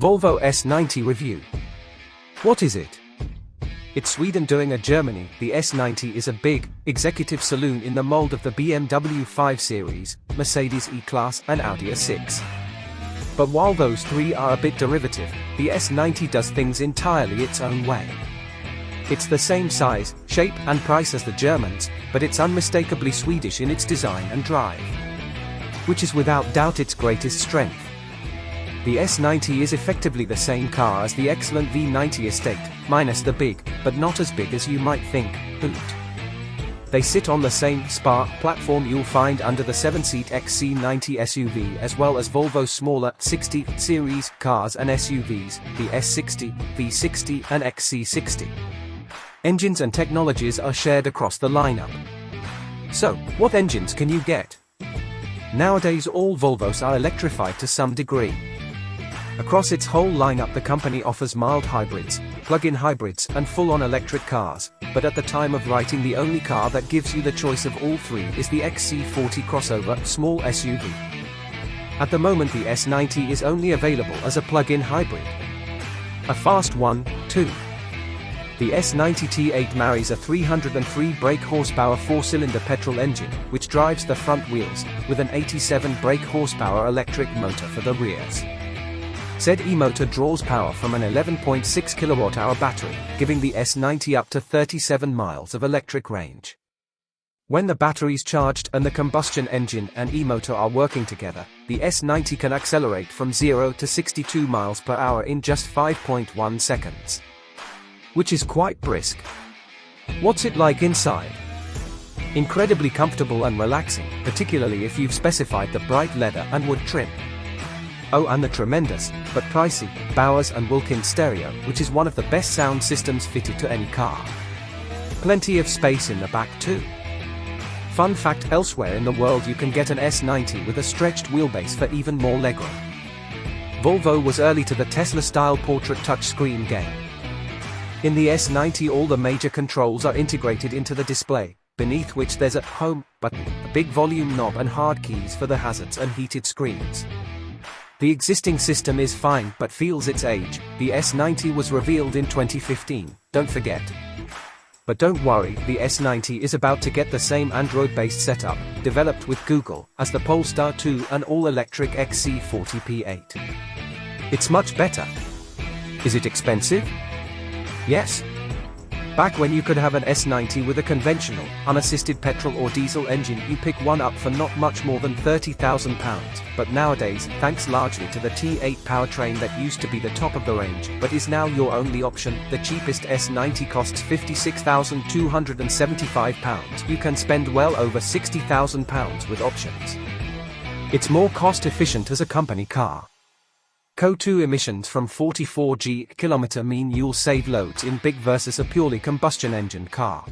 Volvo S90 review. What is it? It's Sweden doing a Germany. The S90 is a big, executive saloon in the mold of the BMW 5 Series, Mercedes E-Class and Audi A6. But while those three are a bit derivative, the S90 does things entirely its own way. It's the same size, shape and price as the Germans, but it's unmistakably Swedish in its design and drive, which is without doubt its greatest strength. The S90 is effectively the same car as the excellent V90 estate, minus the big, but not as big as you might think, boot. They sit on the same Spark platform you'll find under the 7-seat XC90 SUV, as well as Volvo's smaller 60 series cars and SUVs, the S60, V60 and XC60. Engines and technologies are shared across the lineup. So, what engines can you get? Nowadays all Volvos are electrified to some degree. Across its whole lineup the company offers mild hybrids, plug-in hybrids and full-on electric cars, but at the time of writing the only car that gives you the choice of all three is the XC40 crossover small SUV. At the moment the S90 is only available as a plug-in hybrid. A fast one, too. The S90 T8 marries a 303 brake horsepower 4-cylinder petrol engine, which drives the front wheels, with an 87 brake horsepower electric motor for the rears. Said e-motor draws power from an 11.6 kWh battery, giving the S90 up to 37 miles of electric range. When the battery's charged and the combustion engine and e-motor are working together, the S90 can accelerate from 0 to 62 miles per hour in just 5.1 seconds. Which is quite brisk. What's it like inside? Incredibly comfortable and relaxing, particularly if you've specified the bright leather and wood trim. Oh, and the tremendous, but pricey, Bowers & Wilkins stereo, which is one of the best sound systems fitted to any car. Plenty of space in the back too. Fun fact: elsewhere in the world you can get an S90 with a stretched wheelbase for even more legroom. Volvo was early to the Tesla-style portrait touchscreen game. In the S90 all the major controls are integrated into the display, beneath which there's a home button, a big volume knob and hard keys for the hazards and heated screens. The existing system is fine but feels its age. The S90 was revealed in 2015, don't forget. But don't worry, the S90 is about to get the same Android-based setup, developed with Google, as the Polestar 2 and all-electric XC40 P8. It's much better. Is it expensive? Yes. Back when you could have an S90 with a conventional, unassisted petrol or diesel engine, you pick one up for not much more than £30,000, but nowadays, thanks largely to the T8 powertrain that used to be the top of the range, but is now your only option, the cheapest S90 costs £56,275, you can spend well over £60,000 with options. It's more cost efficient as a company car. CO2 emissions from 44 g/km mean you'll save loads in big versus a purely combustion engine car.